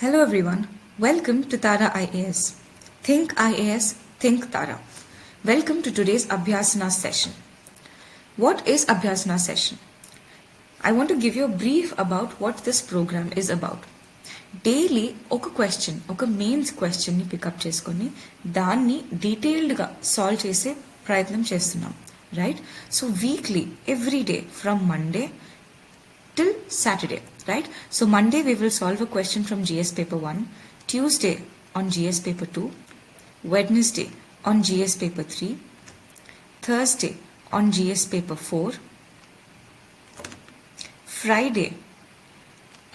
Hello everyone, welcome to Tara IAS. Think IAS, think Tara. Welcome to today's Abhyasana session. What is Abhyasana session? I want to give you a brief about what this program is about. Daily ఒక question ఒక mains క్వశ్చన్ని pickup చేసుకొని దాన్ని డీటెయిల్డ్గా solve చేసే ప్రయత్నం చేస్తున్నాం right. So weekly every day from Monday till Saturday, right? So Monday we will solve a question from GS paper 1, Tuesday on GS paper 2, Wednesday on GS paper 3, Thursday on GS paper 4, Friday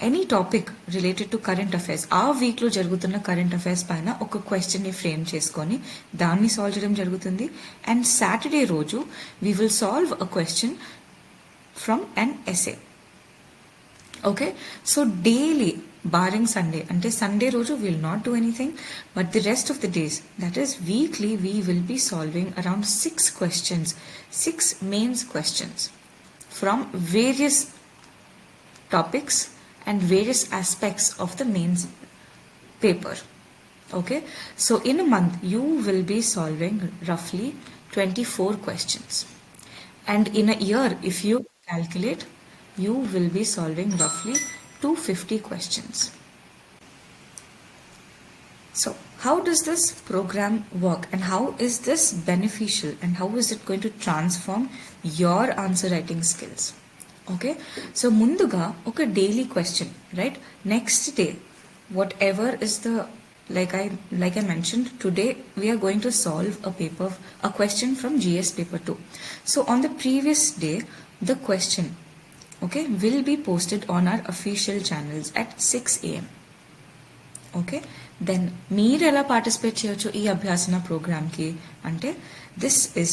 any topic related to current affairs. ఆ వీక్లో జరుగుతున్న current affairs పైన ఒక క్వశ్చన్ని frame చేసుకొని దాన్ని solve చేయడం జరుగుతుంది. అండ్ సాటర్డే రోజు we will solve a question from an SA. Okay, so daily barring Sunday, అంటే సండే రోజు will not do anything, but the rest of the days, that is weekly, we will be solving around 6 questions, 6 mains questions from various topics and various aspects of the mains paper. Okay, so in a month you will be solving roughly 24 questions, and in a year if you calculate you will be solving roughly 250 questions. So how does this program work and how is this beneficial and how is it going to transform your answer writing skills? Okay, so munduga oka daily question, right? Next day whatever is the like I mentioned, today we are going to solve a question from GS paper 2. So on the previous day the question, okay, will be posted on our official channels at 6 a.m. okay, then meer ela participate cheyochu ee abhyasana program ki ante this is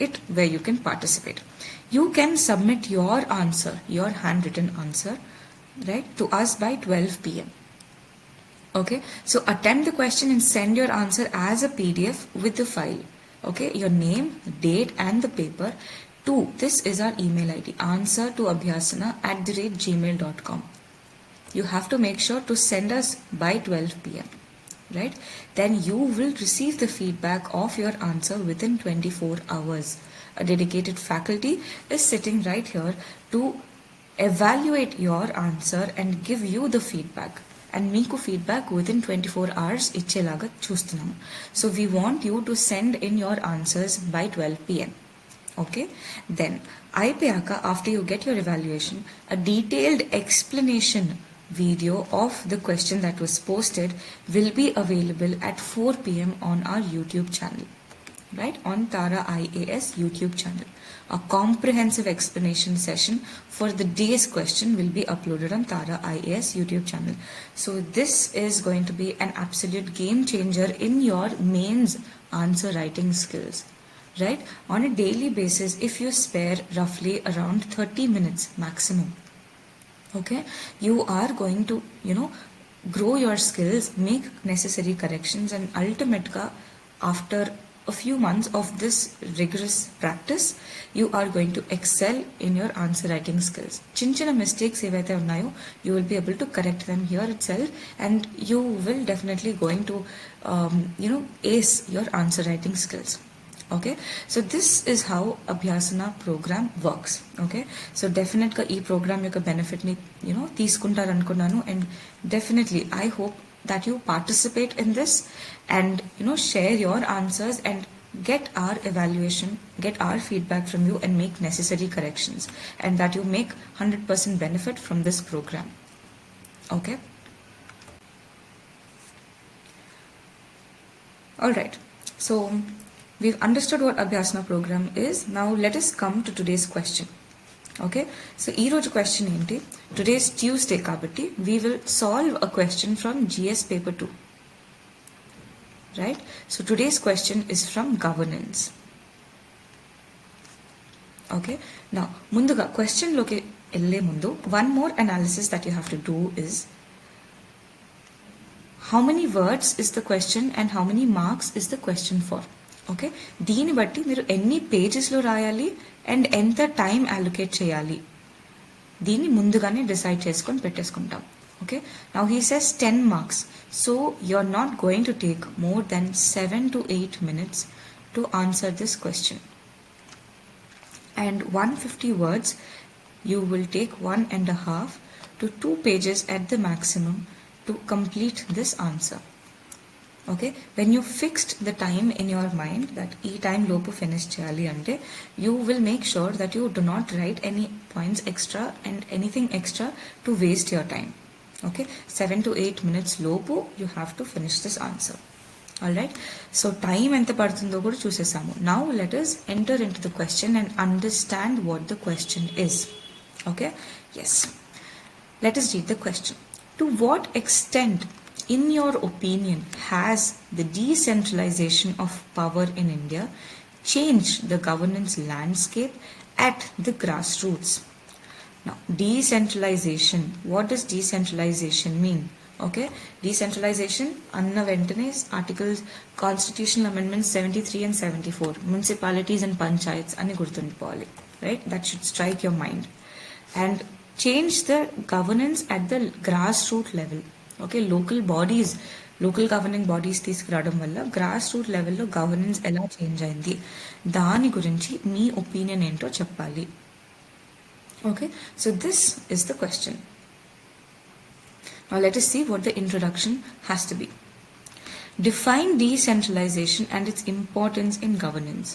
it where you can participate. You can submit your answer, your handwritten answer, right, to us by 12 p.m. okay, so attempt the question and send your answer as a PDF with the file, okay, your name, date and the paper to, this is our email ID, answer2abhyasana@gmail.com. You have to make sure to send us by 12 p.m. right? Then you will receive the feedback of your answer within 24 hours. A dedicated faculty is sitting right here to evaluate your answer and give you the feedback. And meeku feedback within 24 hours ichelaga chustunam. So we want you to send in your answers by 12 p.m. okay, then ayapayaka, after you get your evaluation, a detailed explanation video of the question that was posted will be available at 4 p.m. on our YouTube channel, right, on Tara IAS YouTube channel. A comprehensive explanation session for the day's question will be uploaded on Tara IAS YouTube channel. So this is going to be an absolute game changer in your mains answer writing skills, right? On a daily basis, if you spare roughly around 30 minutes maximum, okay, you are going to, grow your skills, make necessary corrections, and ultimately after a few months of this rigorous practice, you are going to excel in your answer writing skills. Chinchina mistakes evaithe unnayo, you will be able to correct them here itself, and you will definitely going to ace your answer writing skills. Okay, so this is how Abhyasana program works. Okay, so definitely ee program yokka benefit ni teeskuntaru anukunnanu, and definitely I hope that you participate in this and share your answers and get our evaluation, get our feedback from you and make necessary corrections, and that you make 100% benefit from this program. Okay, all right, so we've understood what Abhyasana program is. Now let us come to today's question. Okay, so ee roju question enti, today is Tuesday kabatti we will solve a question from GS paper 2, right? So today's question is from governance. Okay, now munduga question loki elle mundu one more analysis that you have to do is how many words is the question and how many marks is the question for. Okay, దీన్ని బట్టి మీరు ఎన్ని పేజెస్లో రాయాలి and ఎంత time allocate చేయాలి దీన్ని ముందుగానే decide చేసుకొని పెట్టేసుకుంటాం. Okay, now he says 10 marks. So you're not going to take more than 7 to 8 minutes to answer this question. And 150 words, you will take 1.5 to 2 pages at the maximum to complete this answer. Okay, when you fixed the time in your mind that e time lopu finish cheyali ante, you will make sure that you do not write any points extra and anything extra to waste your time. Okay, 7 to 8 minutes lopu you have to finish this answer. Alright, so time enta padutundo kuda chusesamu. Now let us enter into the question and understand what the question is. Okay, yes, let us read the question. To what extent, in your opinion, has the decentralization of power in India changed the governance landscape at the grassroots? Now, decentralization. What does decentralization mean? Okay, decentralization anna ventane articles constitutional amendments 73 and 74 municipalities and panchayats ani gurtundipovali, right? That should strike your mind. And change the governance at the grassroots level. Okay, local governing bodies తీసుకురావడం వల్ల grass root లెవెల్లో governance ఎలా change అయింది దాని గురించి మీ opinion ఏంటో చెప్పాలి. Okay, so this is the question. Now let us see what the introduction has to be. Define decentralization and its importance in governance.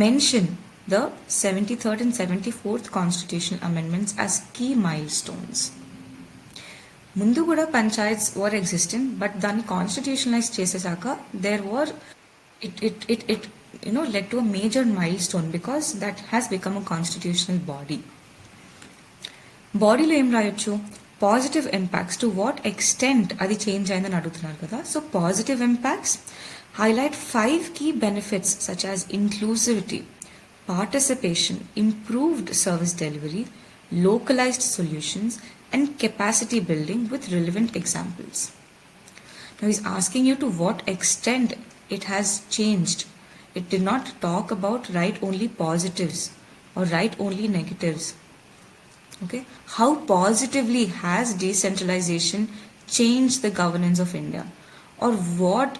Mention the 73rd and 74th constitutional amendments as key milestones. ముందు కూడా పంచాయత్స్ వర్ existing, but దాన్ని constitutionalise చేసేసాక there were it led to a major milestone because that has become a constitutional body. బాడీలో ఏం రాయొచ్చు? Positive impacts. To what extent అది change అయిందని అడుగుతున్నారు కదా. So positive impacts highlight 5 key benefits such as inclusivity, participation, improved service delivery, localized solutions, and capacity building with relevant examples. Now he's asking you to what extent it has changed. It did not talk about write only positives or write only negatives. Okay, how positively has decentralization changed the governance of India, or what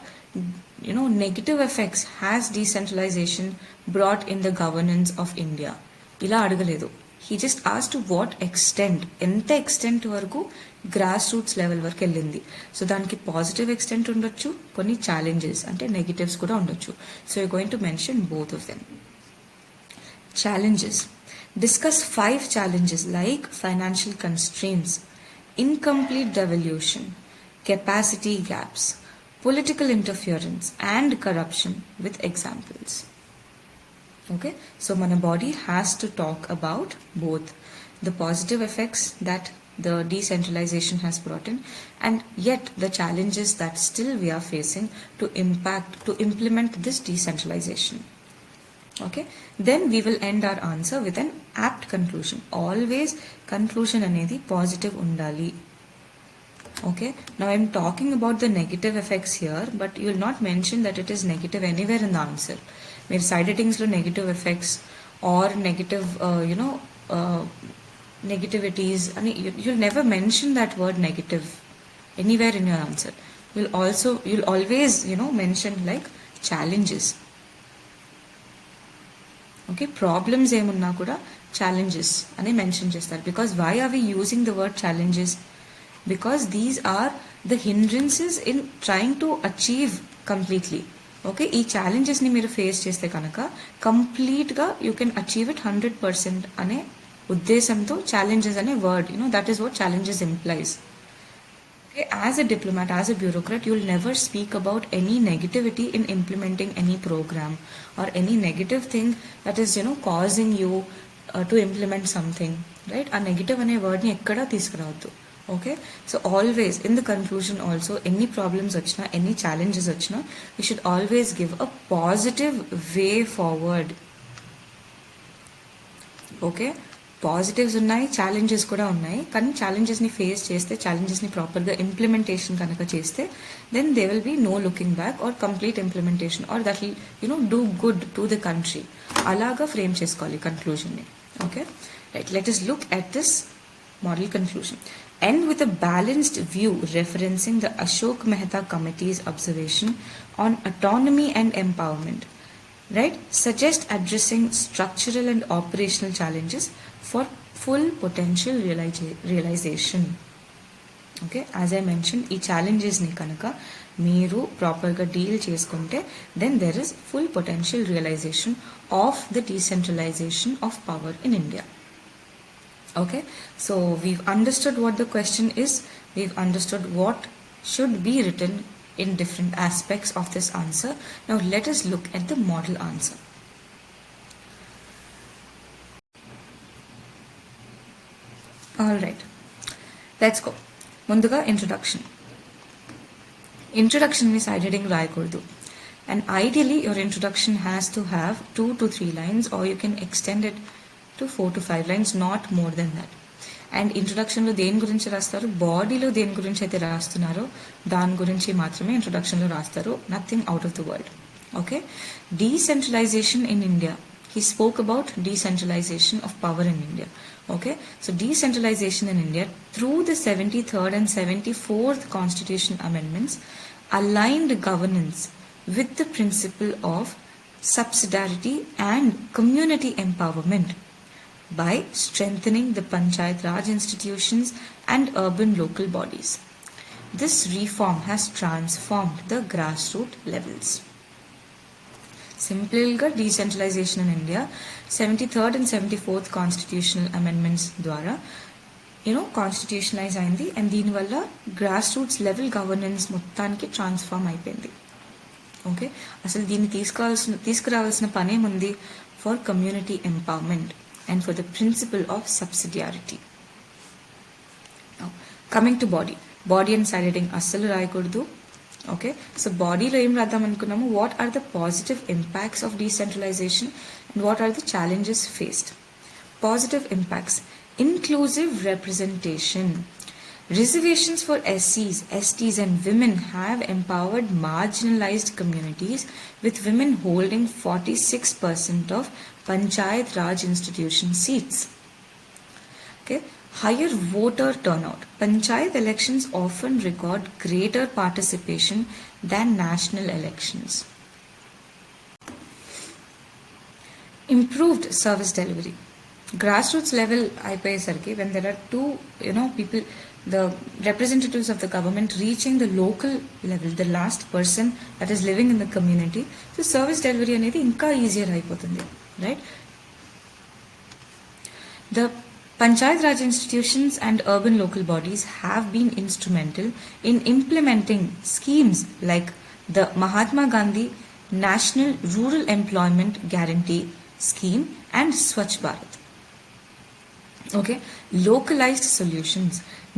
negative effects has decentralization brought in the governance of India? Ila adagaledu. He just asked to what extent, ఎంత extent వరకు gross roots level వరకు వెళ్ళింది. So దానికి positive extent ఉండొచ్చు, కొన్ని challenges అంటే negatives కూడా ఉండొచ్చు. So you going to mention both of them. Challenges. Discuss 5 challenges like financial constraints, incomplete devolution, capacity gaps, political interference, and corruption with examples. Okay, so mana body has to talk about both the positive effects that the decentralization has brought in, and yet the challenges that still we are facing to implement this decentralization. Okay, then we will end our answer with an apt conclusion. Always conclusion anedi positive undali. Okay, now I'm talking about the negative effects here, but you will not mention that it is negative anywhere in the answer. Maybe side headings lo negative effects or negative negativities, and you'll never mention that word negative anywhere in your answer. You'll always mention like challenges. Okay, problems ఏమున్నా కూడా challenges అని mention చేస్తారు. Because why are we using the word challenges? Because these are the hindrances in trying to achieve completely. Okay, ఈ ఛాలెంజెస్ని మీరు face చేస్తే కనుక కంప్లీట్గా you can achieve it 100% అనే ఉద్దేశంతో ఛాలెంజెస్ అనే word that is what challenges implies. Okay, as a diplomat, as a bureaucrat, you will never speak about any negativity in implementing any program or any negative thing that is causing you to implement something, right? ఆ negative అనే వర్డ్ని ఎక్కడా తీసుకురావద్దు. Okay, so always in the conclusion also, any problems vachna, any challenges vachna, we should always give a positive way forward. Okay, positives unnai, challenges kuda unnai, కానీ challenges ni face చేస్తే, challenges ni proper గా implementation కనుక చేస్తే, then there will be no looking back or complete implementation, or that will do good to the country. అలాగా frame చేసుకోవాలి conclusion ని. Okay, right, let us look at this model conclusion. End with a balanced view referencing the Ashok Mehta Committee's observation on autonomy and empowerment. Right? Suggest addressing structural and operational challenges for full potential realization. Okay as I mention ఈ ఛాలెంజెస్ని కనుక మీరు ప్రాపర్గా deal చేసుకుంటే then there is full potential realization of the decentralization of power in India. Okay, so we've understood what the question is, we've understood what should be written in different aspects of this answer. Now let us look at the model answer. Alright, let's go. Munduga introduction. Introduction is side heading రాయకూడదు. And ideally your introduction has to have 2 to 3 lines, or you can extend it to 4 to 5 lines, not more than that. And ఇంట్రొడక్షన్లో దేని గురించి రాస్తారు, బాడీలో దేని గురించి అయితే రాస్తున్నారో దాని గురించి మాత్రమే ఇంట్రొడక్షన్లో రాస్తారు, nothing out of the world. Okay, decentralisation in India. He spoke about decentralization of power in India. Okay, so decentralization in India through the 73rd and 74th Constitution amendments aligned governance with the principle of subsidiarity and community empowerment by strengthening the Panchayat Raj institutions and urban local bodies. This reform has transformed the grassroots levels. సింపుల్గా decentralisation in India 73rd and 74th constitutional amendments ద్వారా constitutionalise అయింది. And దీనివల్ల grass roots level governance మొత్తానికి transform అయిపోయింది. Okay, అసలు దీన్ని తీసుకురావాల్సిన పనేముంది, for community empowerment and for the principle of subsidiarity. Now, coming to body and side heading assalu raayakuddu. Okay, so body lo em radam anukunnamu, what are the positive impacts of decentralization and what are the challenges faced. Positive impacts: inclusive representation. Reservations for SCs, STs and women have empowered marginalized communities, with women holding 46% of Panchayat Raj institution seats. Okay, higher voter turnout. Panchayat elections often record greater participation than national elections. Improved service delivery. Grassroots level అయిపోయేసరికి when there are two people, the representatives of the government reaching the local level, the last person that is living in the community, so service delivery అనేది ఇంకా easier అయిపోతుంది, right? The Panchayat Raj institutions and urban local bodies have been instrumental in implementing schemes like the Mahatma Gandhi National Rural Employment Guarantee Scheme and Swachh Bharat. Okay, localized solutions.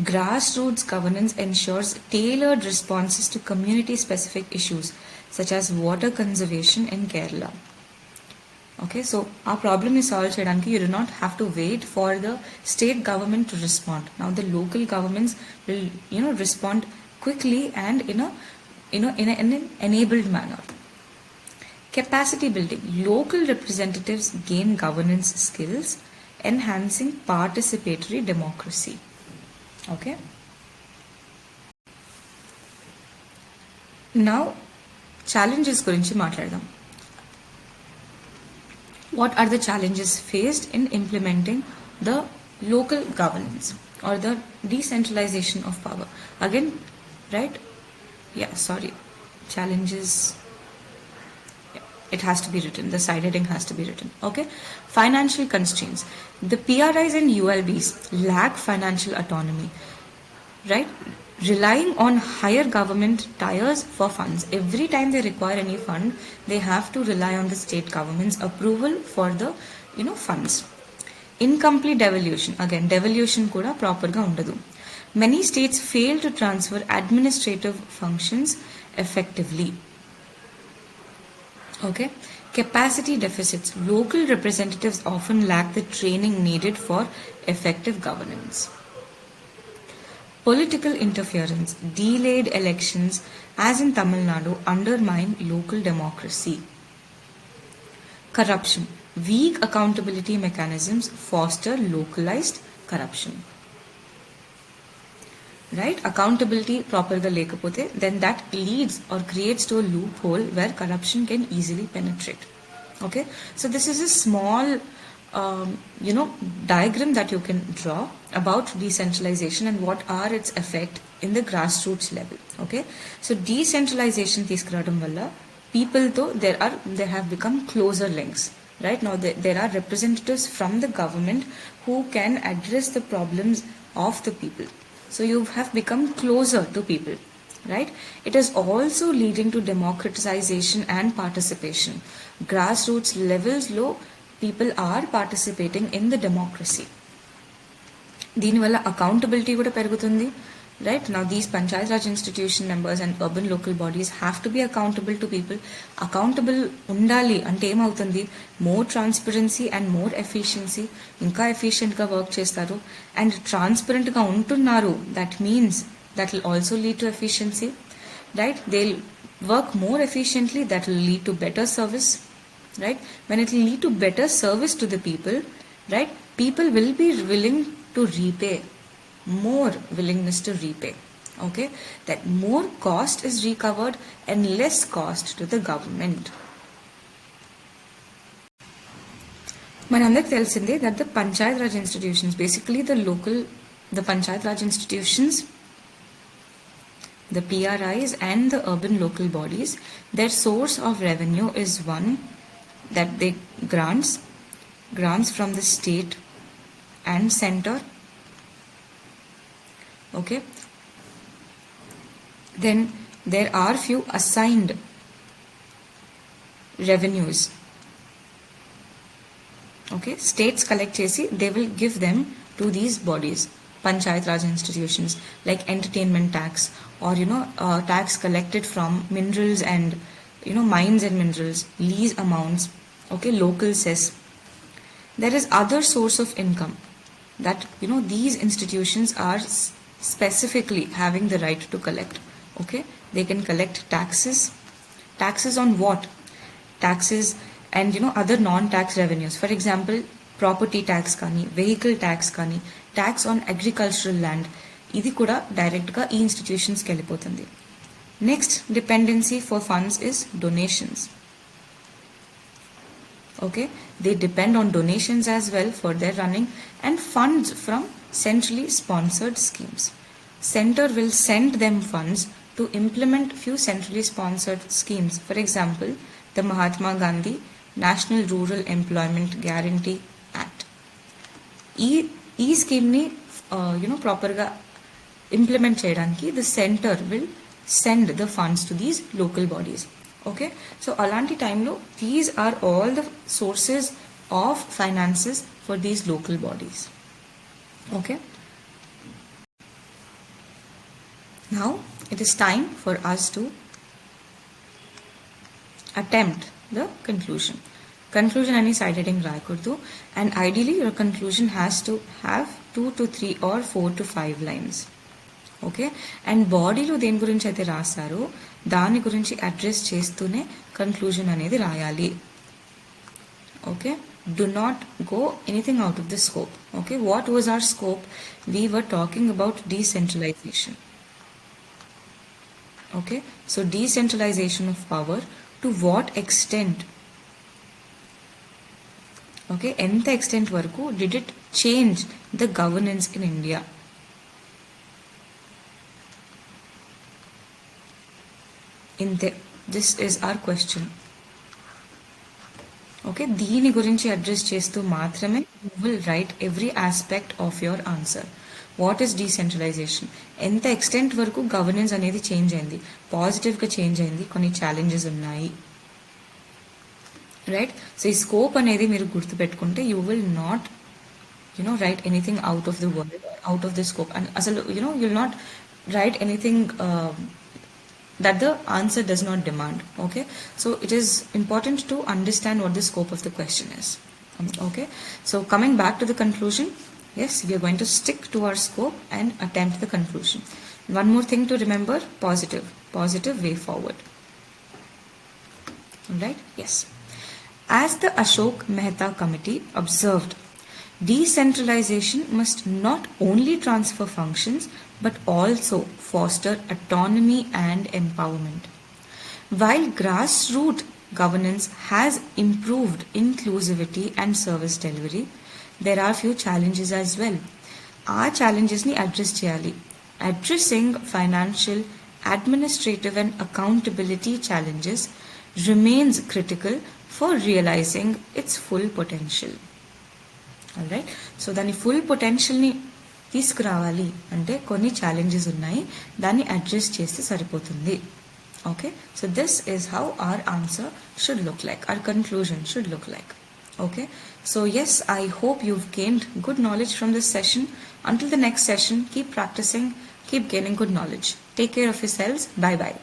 Grassroots governance ensures tailored responses to community-specific issues such as water conservation in Kerala. Okay, so our problem is solved cheyadaniki you do not have to wait for the state government to respond. Now the local governments will respond quickly and in an enabled manner. Capacity building. Local representatives gain governance skills, enhancing participatory democracy. Okay, now challenges gurinchi maatladam. What are the challenges faced in implementing the local governance or the decentralization of power? Again, right? Yeah, sorry. Challenges. It has to be written. The side heading has to be written. Okay. Financial constraints. The PRIs and ULBs lack financial autonomy. Right? Relying on higher government tiers for funds. Every time they require any fund, they have to rely on the state government's approval for the funds. Incomplete devolution. Again, devolution kuda proper ga undadu. Many states fail to transfer administrative functions effectively. Okay, capacity deficits. Local representatives often lack the training needed for effective governance. Political interference. Delayed elections, as in Tamil Nadu, undermine local democracy. Corruption. Weak accountability mechanisms foster localized corruption. right? Accountability proper ga lekapothe, then that leads or creates to a loophole where corruption can easily penetrate. Okay, so this is a small diagram that you can draw about decentralization and what are its effect in the grassroots level. Okay, so decentralization తీసుకురావడం వల్ల people though there have become closer links. Right now there are representatives from the government who can address the problems of the people. So you have become closer to people, right? It is also leading to democratization and participation. Grassroots levels low, people are participating in the democracy. దీనివల్ల accountability కూడా పెరుగుతుంది. Right now these Panchayat Raj institution members and urban local bodies have to be accountable to people. Accountable undali ante em avutundi, more transparency and more efficiency, inka efficient ga work chestaru and transparent ga untunnaru. That means that will also lead to efficiency, right? They'll work more efficiently, that will lead to better service, right? When it will lead to better service to the people, right, people will be willing to repay, more willingness to repay. Okay, that more cost is recovered and less cost to the government. మనందరికి తెలిసిందే that the Panchayat Raj institutions, basically the Panchayat Raj institutions, the PRIs and the urban local bodies, their source of revenue is one, that they grants from the state and center. Okay, then there are few assigned revenues. Okay, states collect chesi, they will give them to these bodies, Panchayat Raj institutions, like entertainment tax or tax collected from minerals and mines and minerals, lease amounts. Okay, local cess. There is other source of income that these institutions are specifically having the right to collect. Okay, they can collect taxes on what? Taxes and other non-tax revenues. For example, property tax kani, vehicle tax kani, tax on agricultural land, ఇది కూడా direct గా ఈ institutions కి వెళ్ళిపోతుంది. Next dependency for funds is donations. Okay, they depend on donations as well for their running and funds from centrally sponsored schemes. Center will send them funds to implement few centrally sponsored schemes. For example, the Mahatma Gandhi National Rural Employment Guarantee Act. ఈ scheme ni proper ga implement cheyadaniki the center will send the funds to these local bodies. Okay, so alanti time lo these are all the sources of finances for these local bodies. Okay, now it is time for us to attempt the conclusion. Conclusion any side heading rayakurdu, and ideally your conclusion has to have 2 to 3 or 4 to 5 lines. Okay, and బాడీలో దేని గురించి అయితే రాస్తారో దాని గురించి address చేస్తూనే conclusion అనేది రాయాలి. Okay, do not go anything out of the scope. Okay, what was our scope? We were talking about decentralization. Okay, so decentralization of power, to what extent? Okay, ఎంత ఎక్స్టెంట్ వరకు did it change the governance in India? This is our question. Okay, దీని గురించి address చేస్తూ మాత్రమే you will write every aspect of your answer. What is decentralisation, ఎంత extent వరకు governance అనేది change అయింది, పాజిటివ్గా చేంజ్ అయింది, కొన్ని ఛాలెంజెస్ ఉన్నాయి, రైట్. సో ఈ స్కోప్ అనేది మీరు గుర్తుపెట్టుకుంటే you will not write anything out of the world, out of the scope. And అసలు you will not write anything that the answer does not demand. Okay, so it is important to understand what the scope of the question is. Okay, so coming back to the conclusion, yes, we are going to stick to our scope and attempt the conclusion. One more thing to remember, positive way forward. Alright, yes. As the Ashok Mehta committee observed, decentralization must not only transfer functions but also foster autonomy and empowerment. While grassroots governance has improved inclusivity and service delivery, there are few challenges as well. ఆ ఛాలెంజెస్ని address చేయాలి. Addressing financial, administrative and accountability challenges remains critical for realizing its full potential. Alright, so దాని full పొటెన్షియల్ని తీసుకురావాలి అంటే కొన్ని challenges ఉన్నాయి, దాన్ని address చేస్తే సరిపోతుంది. Okay, so this is how our answer should look like, our conclusion should look like. Okay, so yes, I hope you've gained good knowledge from this session. Until the next session, keep practicing, keep gaining good knowledge. Take care of yourselves. Bye bye.